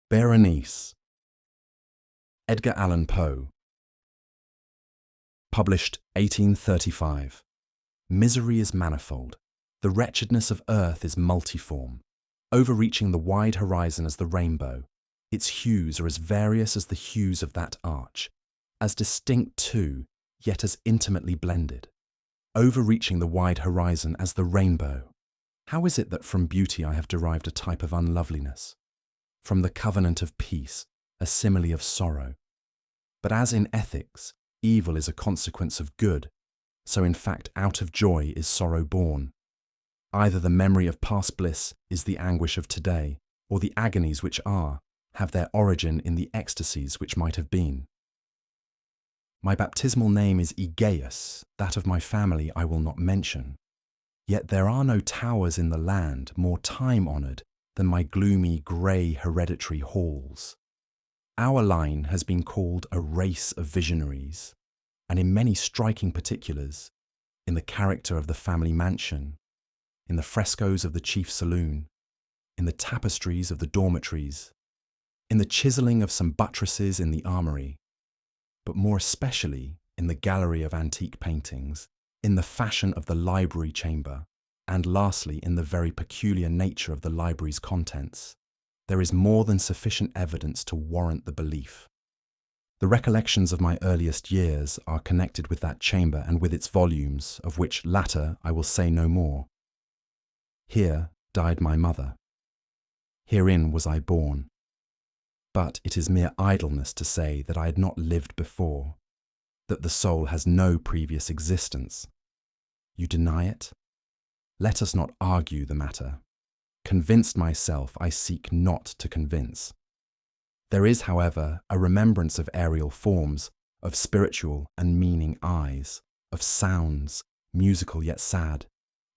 Berenice. Edgar Allan Poe. Published 1835. Misery is manifold. The wretchedness of earth is multiform, overreaching the wide horizon as the rainbow. Its hues are as various as the hues of that arch, as distinct too, yet as intimately blended. Overreaching the wide horizon as the rainbow. How is it that from beauty I have derived a type of unloveliness? From the covenant of peace, a simile of sorrow. But as in ethics, evil is a consequence of good, so in fact out of joy is sorrow born. Either the memory of past bliss is the anguish of today, or the agonies which are, have their origin in the ecstasies which might have been. My baptismal name is Aegeus, that of my family I will not mention. Yet there are no towers in the land more time-honoured than my gloomy, grey hereditary halls. Our line has been called a race of visionaries, and in many striking particulars, in the character of the family mansion, in the frescoes of the chief saloon, in the tapestries of the dormitories, in the chiselling of some buttresses in the armoury, but more especially in the gallery of antique paintings, in the fashion of the library chamber, and lastly in the very peculiar nature of the library's contents, there is more than sufficient evidence to warrant the belief. The recollections of my earliest years are connected with that chamber and with its volumes, of which latter I will say no more. Here died my mother. Herein was I born. But it is mere idleness to say that I had not lived before, that the soul has no previous existence. You deny it? Let us not argue the matter. Convinced myself, I seek not to convince. There is, however, a remembrance of aerial forms, of spiritual and meaning eyes, of sounds, musical yet sad,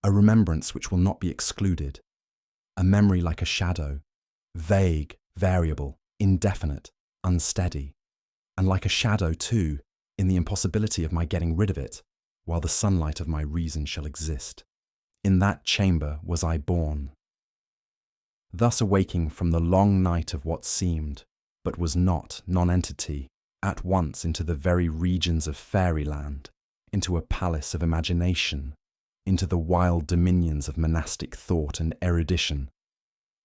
a remembrance which will not be excluded, a memory like a shadow, vague, variable, indefinite, unsteady, and like a shadow too, in the impossibility of my getting rid of it, while the sunlight of my reason shall exist. In that chamber was I born. Thus awaking from the long night of what seemed, but was not, nonentity, at once into the very regions of fairyland, into a palace of imagination, into the wild dominions of monastic thought and erudition.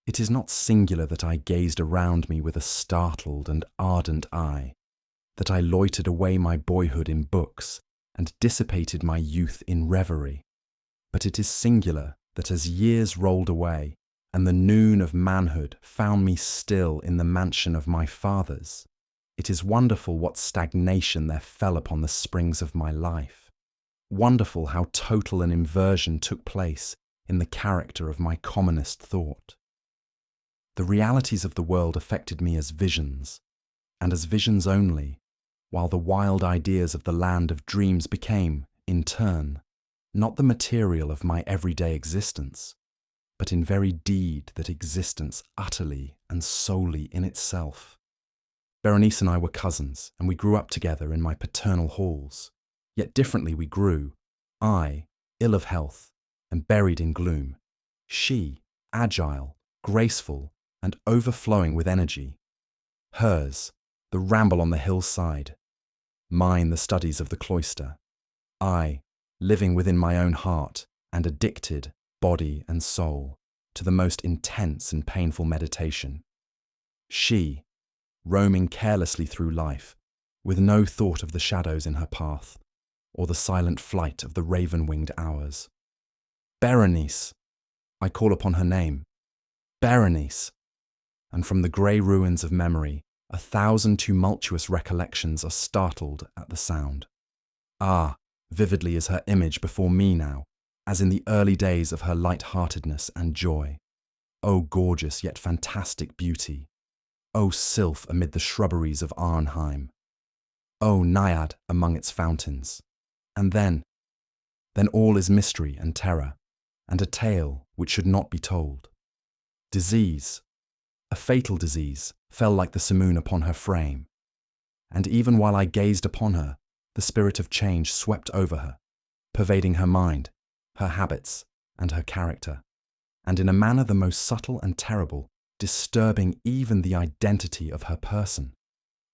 It is not singular that I gazed around me with a startled and ardent eye, that I loitered away my boyhood in books and dissipated my youth in reverie. But it is singular that as years rolled away and the noon of manhood found me still in the mansion of my fathers, it is wonderful what stagnation there fell upon the springs of my life. Wonderful how total an inversion took place in the character of my commonest thought. The realities of the world affected me as visions, and as visions only, while the wild ideas of the land of dreams became, in turn, not the material of my everyday existence, but in very deed that existence utterly and solely in itself. Berenice and I were cousins, and we grew up together in my paternal halls, yet differently we grew, I, ill of health, and buried in gloom, she, agile, graceful, and overflowing with energy. Hers, the ramble on the hillside, mine the studies of the cloister, I, living within my own heart and addicted, body and soul, to the most intense and painful meditation. She, roaming carelessly through life, with no thought of the shadows in her path, or the silent flight of the raven-winged hours. Berenice! I call upon her name. Berenice! And from the grey ruins of memory, 1,000 tumultuous recollections are startled at the sound. Ah! Vividly is her image before me now, as in the early days of her light-heartedness and joy. O gorgeous yet fantastic beauty! O sylph amid the shrubberies of Arnheim! O naiad among its fountains! And then all is mystery and terror, and a tale which should not be told. Disease, a fatal disease, fell like the simoon upon her frame, and even while I gazed upon her, the spirit of change swept over her, pervading her mind, her habits, and her character, and in a manner the most subtle and terrible, disturbing even the identity of her person.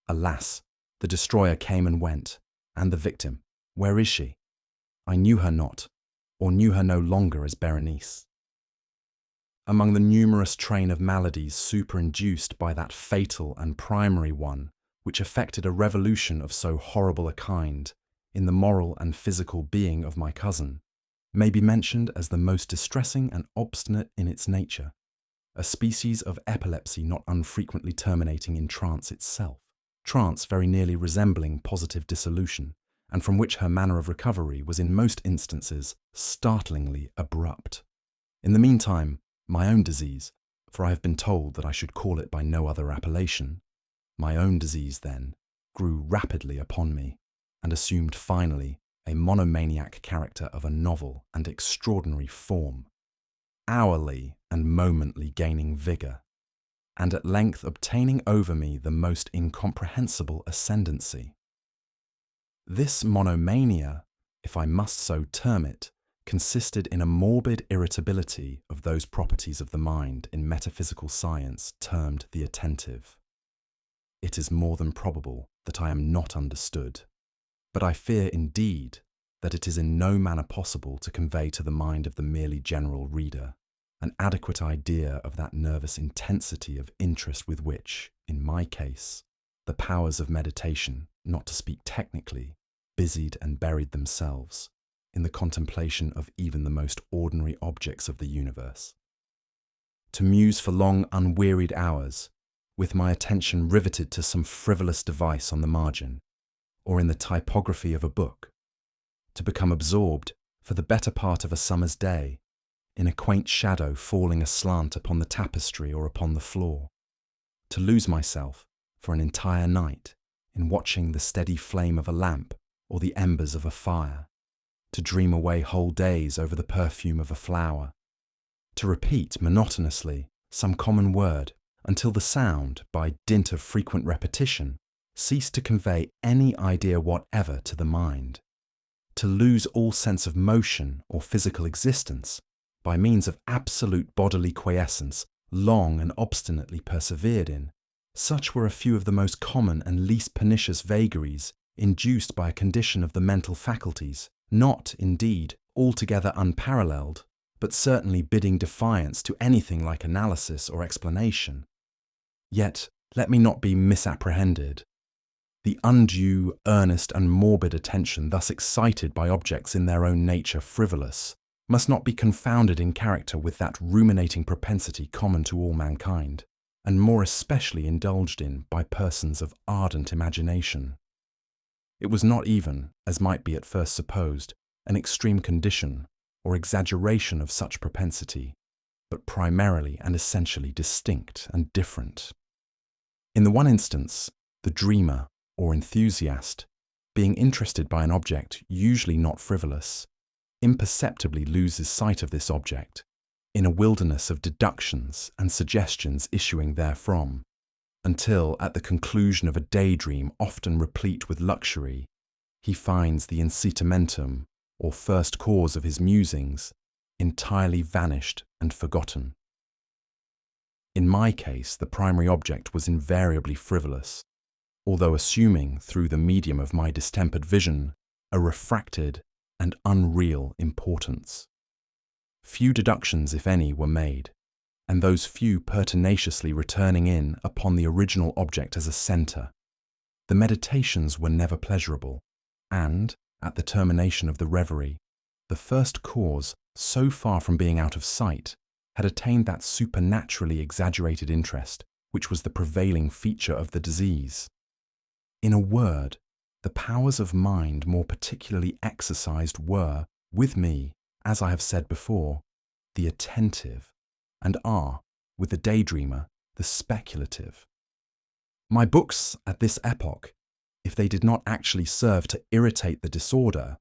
Alas, the destroyer came and went, and the victim, where is she? I knew her not, or knew her no longer as Berenice. Among the numerous train of maladies superinduced by that fatal and primary one, which effected a revolution of so horrible a kind in the moral and physical being of my cousin, may be mentioned as the most distressing and obstinate in its nature, a species of epilepsy not unfrequently terminating in trance itself, trance very nearly resembling positive dissolution, and from which her manner of recovery was in most instances startlingly abrupt. In the meantime, my own disease, for I have been told that I should call it by no other appellation, my own disease, then, grew rapidly upon me, and assumed finally a monomaniac character of a novel and extraordinary form, hourly and momently gaining vigour, and at length obtaining over me the most incomprehensible ascendancy. This monomania, if I must so term it, consisted in a morbid irritability of those properties of the mind in metaphysical science termed the attentive. It is more than probable that I am not understood, but I fear indeed that it is in no manner possible to convey to the mind of the merely general reader an adequate idea of that nervous intensity of interest with which, in my case, the powers of meditation, not to speak technically, busied and buried themselves in the contemplation of even the most ordinary objects of the universe. To muse for long unwearied hours, with my attention riveted to some frivolous device on the margin, or in the typography of a book, to become absorbed, for the better part of a summer's day, in a quaint shadow falling aslant upon the tapestry or upon the floor, to lose myself, for an entire night, in watching the steady flame of a lamp or the embers of a fire, to dream away whole days over the perfume of a flower, to repeat monotonously some common word until the sound, by dint of frequent repetition, ceased to convey any idea whatever to the mind, to lose all sense of motion or physical existence by means of absolute bodily quiescence long and obstinately persevered in. Such were a few of the most common and least pernicious vagaries induced by a condition of the mental faculties, not, indeed, altogether unparalleled, but certainly bidding defiance to anything like analysis or explanation. Yet, let me not be misapprehended. The undue, earnest, and morbid attention thus excited by objects in their own nature frivolous must not be confounded in character with that ruminating propensity common to all mankind, and more especially indulged in by persons of ardent imagination. It was not even, as might be at first supposed, an extreme condition or exaggeration of such propensity, but primarily and essentially distinct and different. In the one instance, the dreamer or enthusiast, being interested by an object usually not frivolous, imperceptibly loses sight of this object in a wilderness of deductions and suggestions issuing therefrom, until at the conclusion of a daydream often replete with luxury, he finds the incitamentum, or first cause of his musings, entirely vanished and forgotten. In my case, the primary object was invariably frivolous, although assuming, through the medium of my distempered vision, a refracted and unreal importance. Few deductions, if any, were made, and those few pertinaciously returning in upon the original object as a centre. The meditations were never pleasurable, and, at the termination of the reverie, the first cause, so far from being out of sight, had attained that supernaturally exaggerated interest which was the prevailing feature of the disease. In a word, the powers of mind more particularly exercised were, with me, as I have said before, the attentive, and are, with the daydreamer, the speculative. My books at this epoch, if they did not actually serve to irritate the disorder,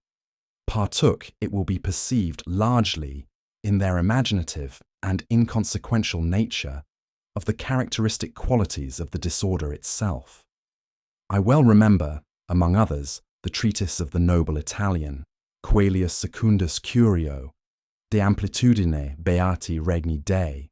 partook, it will be perceived, largely, in their imaginative and inconsequential nature, of the characteristic qualities of the disorder itself. I well remember, among others, the treatise of the noble Italian, Quaelius Secundus Curio, De Amplitudine Beati Regni Dei,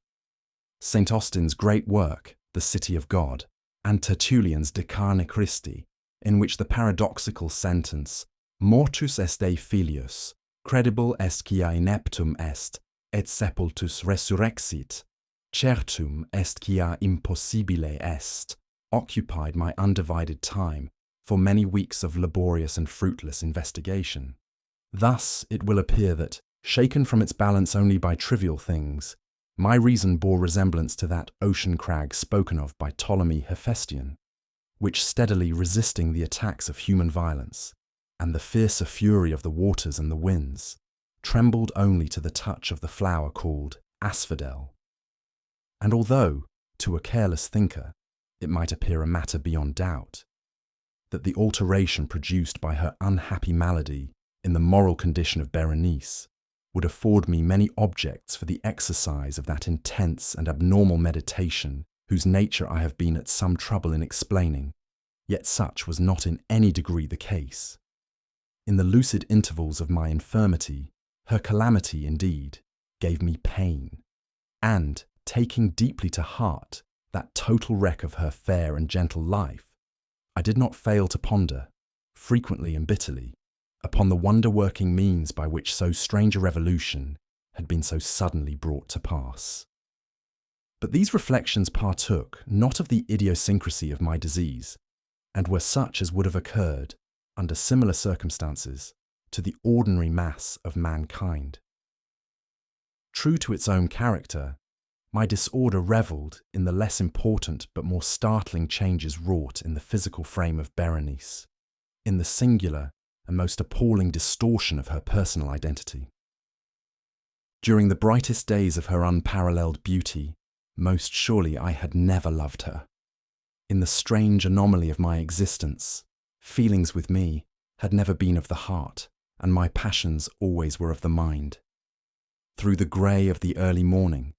St. Austin's great work, The City of God, and Tertullian's De Carne Christi, in which the paradoxical sentence mortus est Dei filius, credible est quia ineptum est, et sepultus resurrexit, certum est quia impossibile est, occupied my undivided time for many weeks of laborious and fruitless investigation. Thus it will appear that, shaken from its balance only by trivial things, my reason bore resemblance to that ocean crag spoken of by Ptolemy Hephaestion, which, steadily resisting the attacks of human violence and the fiercer fury of the waters and the winds, trembled only to the touch of the flower called asphodel. And although, to a careless thinker, it might appear a matter beyond doubt, that the alteration produced by her unhappy malady in the moral condition of Berenice would afford me many objects for the exercise of that intense and abnormal meditation whose nature I have been at some trouble in explaining, yet such was not in any degree the case. In the lucid intervals of my infirmity, her calamity, indeed, gave me pain, and, taking deeply to heart that total wreck of her fair and gentle life, I did not fail to ponder, frequently and bitterly, upon the wonder-working means by which so strange a revolution had been so suddenly brought to pass. But these reflections partook not of the idiosyncrasy of my disease, and were such as would have occurred, under similar circumstances, to the ordinary mass of mankind. True to its own character, my disorder revelled in the less important but more startling changes wrought in the physical frame of Berenice, in the singular and most appalling distortion of her personal identity. During the brightest days of her unparalleled beauty, most surely I had never loved her. In the strange anomaly of my existence, feelings with me had never been of the heart, and my passions always were of the mind. Through the grey of the early morning,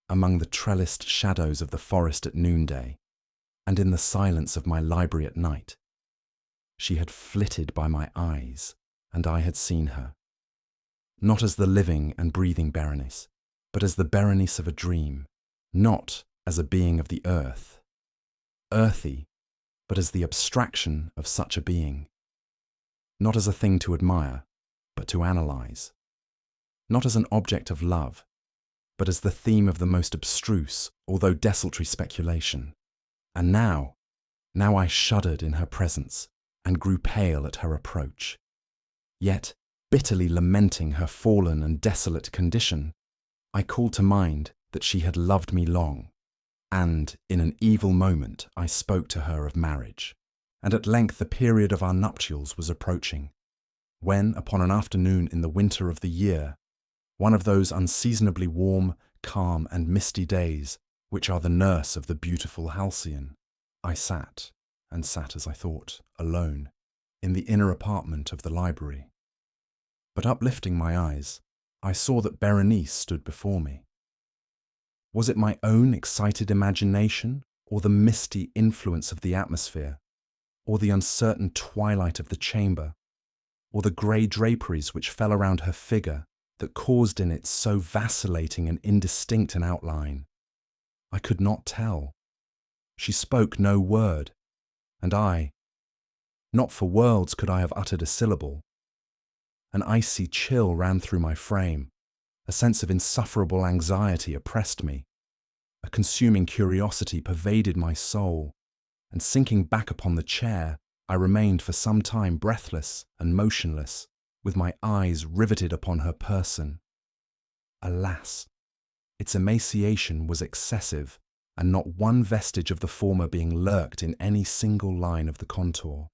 among the trellised shadows of the forest at noonday, and in the silence of my library at night, she had flitted by my eyes, and I had seen her. Not as the living and breathing Berenice, but as the Berenice of a dream, not as a being of the earth, earthy, but as the abstraction of such a being, not as a thing to admire, but to analyse, not as an object of love, but as the theme of the most abstruse, although desultory speculation. And now I shuddered in her presence, and grew pale at her approach. Yet, bitterly lamenting her fallen and desolate condition, I called to mind that she had loved me long, and, in an evil moment, I spoke to her of marriage, and at length the period of our nuptials was approaching, when, upon an afternoon in the winter of the year, one of those unseasonably warm, calm, and misty days which are the nurse of the beautiful Halcyon, I sat as I thought, alone, in the inner apartment of the library. But uplifting my eyes, I saw that Berenice stood before me. Was it my own excited imagination, or the misty influence of the atmosphere, or the uncertain twilight of the chamber, or the grey draperies which fell around her figure that caused in it so vacillating and indistinct an outline? I could not tell. She spoke no word, and not for worlds could I have uttered a syllable. An icy chill ran through my frame, a sense of insufferable anxiety oppressed me, a consuming curiosity pervaded my soul, and sinking back upon the chair, I remained for some time breathless and motionless, with my eyes riveted upon her person. Alas, its emaciation was excessive, and not one vestige of the former being lurked in any single line of the contour.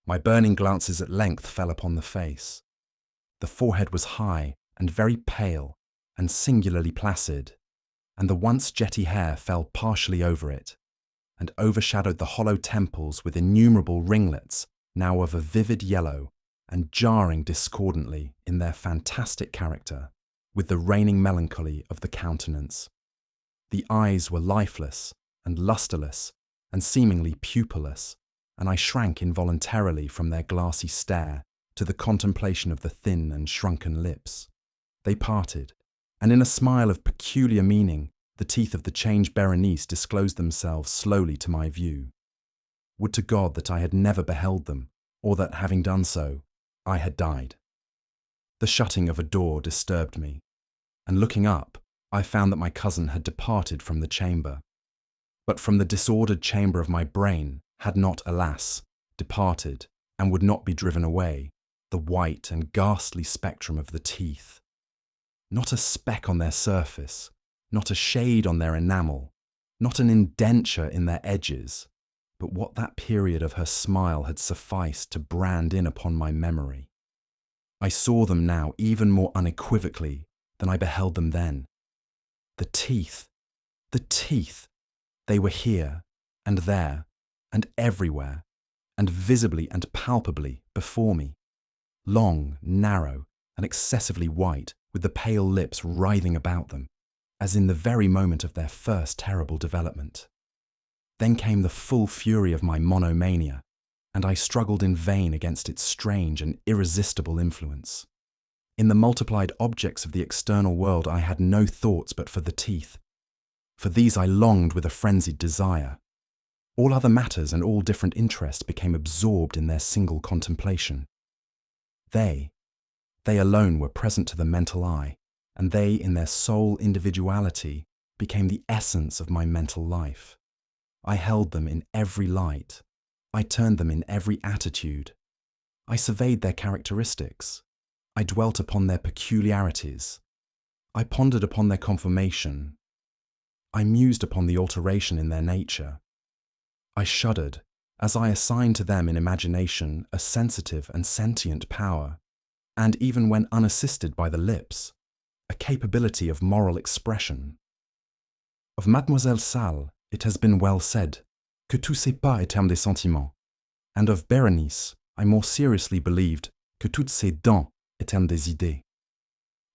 My burning glances at length fell upon the face. The forehead was high and very pale and singularly placid, and the once jetty hair fell partially over it, and overshadowed the hollow temples with innumerable ringlets, now of a vivid yellow, and jarring discordantly in their fantastic character with the reigning melancholy of the countenance. The eyes were lifeless and lustreless and seemingly pupilless, and I shrank involuntarily from their glassy stare to the contemplation of the thin and shrunken lips. They parted, and in a smile of peculiar meaning, the teeth of the changed Berenice disclosed themselves slowly to my view. Would to God that I had never beheld them, or that, having done so, I had died. The shutting of a door disturbed me, and looking up, I found that my cousin had departed from the chamber. But from the disordered chamber of my brain had not, alas, departed, and would not be driven away, the white and ghastly spectrum of the teeth. Not a speck on their surface, not a shade on their enamel, not an indenture in their edges, but what that period of her smile had sufficed to brand in upon my memory. I saw them now even more unequivocally than I beheld them then. The teeth! They were here, and there, and everywhere, and visibly and palpably before me. Long, narrow, and excessively white, with the pale lips writhing about them, as in the very moment of their first terrible development. Then came the full fury of my monomania, and I struggled in vain against its strange and irresistible influence. In the multiplied objects of the external world I had no thoughts but for the teeth. For these I longed with a frenzied desire. All other matters and all different interests became absorbed in their single contemplation. They alone were present to the mental eye, and they in their sole individuality became the essence of my mental life. I held them in every light. I turned them in every attitude. I surveyed their characteristics. I dwelt upon their peculiarities. I pondered upon their conformation. I mused upon the alteration in their nature. I shuddered as I assigned to them in imagination a sensitive and sentient power, and even when unassisted by the lips, a capability of moral expression. Of Mademoiselle Salle, it has been well said, que tous ses pas étaient des sentiments, and of Berenice, I more seriously believed que toutes ses dents étaient des idées.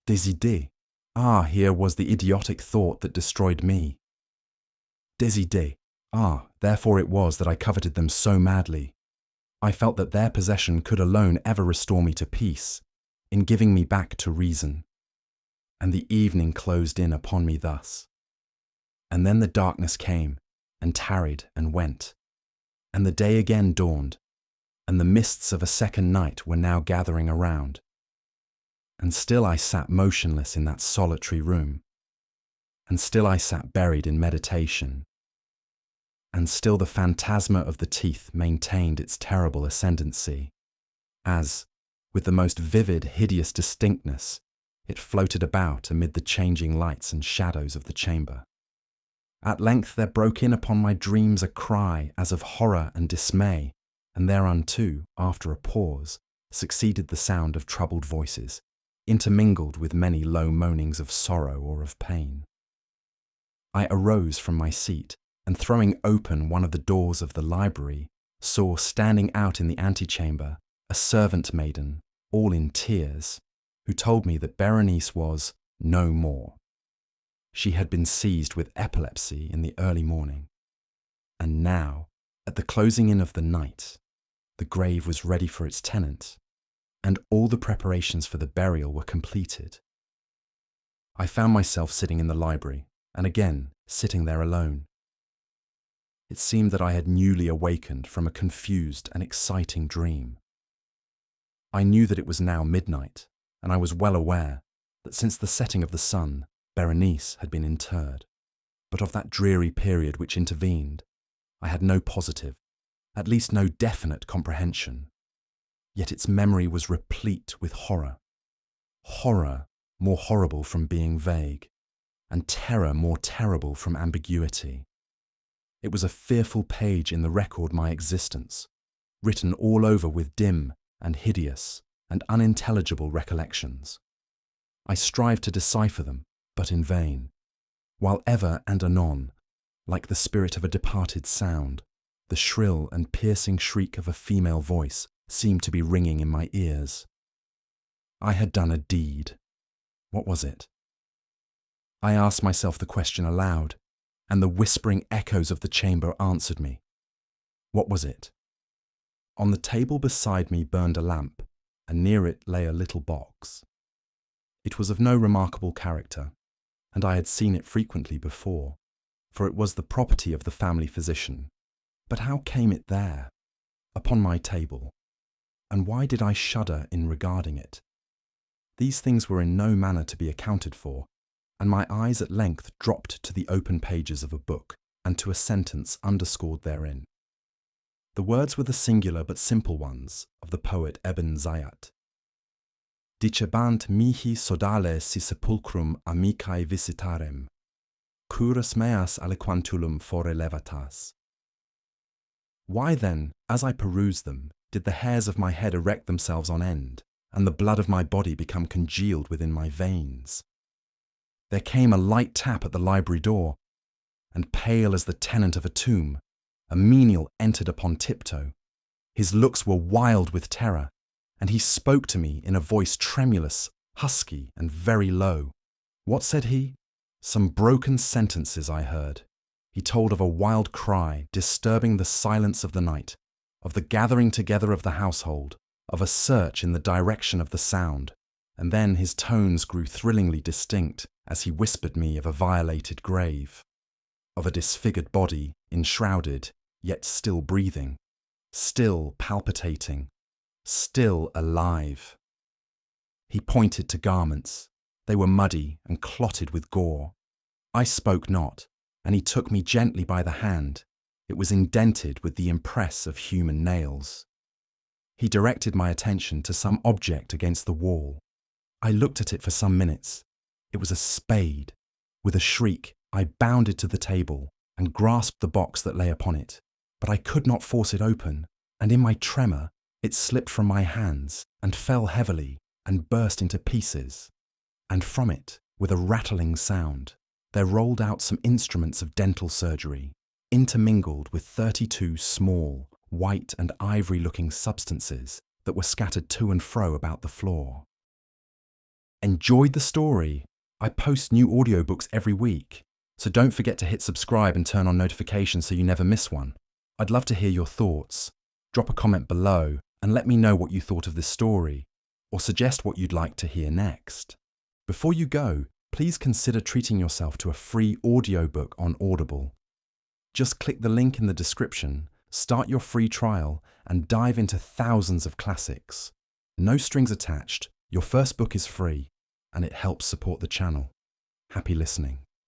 Des idées. Ah, here was the idiotic thought that destroyed me. Des idées. Ah, therefore it was that I coveted them so madly. I felt that their possession could alone ever restore me to peace, in giving me back to reason. And the evening closed in upon me thus. And then the darkness came, and tarried and went, and the day again dawned, and the mists of a second night were now gathering around. And still I sat motionless in that solitary room, and still I sat buried in meditation, and still the phantasma of the teeth maintained its terrible ascendancy, as, with the most vivid, hideous distinctness, it floated about amid the changing lights and shadows of the chamber. At length there broke in upon my dreams a cry as of horror and dismay, and thereunto, after a pause, succeeded the sound of troubled voices, intermingled with many low moanings of sorrow or of pain. I arose from my seat, and throwing open one of the doors of the library, saw standing out in the antechamber a servant maiden, all in tears, who told me that Berenice was no more. She had been seized with epilepsy in the early morning, and now, at the closing in of the night, the grave was ready for its tenant, and all the preparations for the burial were completed. I found myself sitting in the library, and again sitting there alone. It seemed that I had newly awakened from a confused and exciting dream. I knew that it was now midnight, and I was well aware that since the setting of the sun, Berenice had been interred. But of that dreary period which intervened, I had no positive, at least no definite comprehension. Yet its memory was replete with horror. Horror more horrible from being vague, and terror more terrible from ambiguity. It was a fearful page in the record of my existence, written all over with dim and hideous and unintelligible recollections. I strived to decipher them, but in vain, while ever and anon, like the spirit of a departed sound, the shrill and piercing shriek of a female voice seemed to be ringing in my ears. I had done a deed. What was it? I asked myself the question aloud, and the whispering echoes of the chamber answered me. What was it? On the table beside me burned a lamp, and near it lay a little box. It was of no remarkable character. and I had seen it frequently before, for it was the property of the family physician. But how came it there, upon my table? And why did I shudder in regarding it? These things were in no manner to be accounted for, and my eyes at length dropped to the open pages of a book and to a sentence underscored therein. The words were the singular but simple ones of the poet Ibn Zayat. Dicebant mihi sodale si sepulchrum amicae visitarem, curas meas aliquantulum fore levatas. Why then, as I perused them, did the hairs of my head erect themselves on end, and the blood of my body become congealed within my veins? There came a light tap at the library door, and pale as the tenant of a tomb, a menial entered upon tiptoe. His looks were wild with terror, and he spoke to me in a voice tremulous, husky, and very low. What said he? Some broken sentences I heard. He told of a wild cry disturbing the silence of the night, of the gathering together of the household, of a search in the direction of the sound, and then his tones grew thrillingly distinct as he whispered me of a violated grave, of a disfigured body, enshrouded, yet still breathing, still palpitating, still alive. He pointed to garments. They were muddy and clotted with gore. I spoke not, and he took me gently by the hand. It was indented with the impress of human nails. He directed my attention to some object against the wall. I looked at it for some minutes. It was a spade. With a shriek, I bounded to the table and grasped the box that lay upon it, but I could not force it open, and in my tremor, it slipped from my hands and fell heavily and burst into pieces. And from it, with a rattling sound, there rolled out some instruments of dental surgery, intermingled with 32 small, white and ivory-looking substances that were scattered to and fro about the floor. Enjoyed the story? I post new audiobooks every week, so don't forget to hit subscribe and turn on notifications so you never miss one. I'd love to hear your thoughts. Drop a comment below and let me know what you thought of this story, or suggest what you'd like to hear next. Before you go, please consider treating yourself to a free audiobook on Audible. Just click the link in the description, start your free trial, and dive into thousands of classics. No strings attached, your first book is free, and it helps support the channel. Happy listening.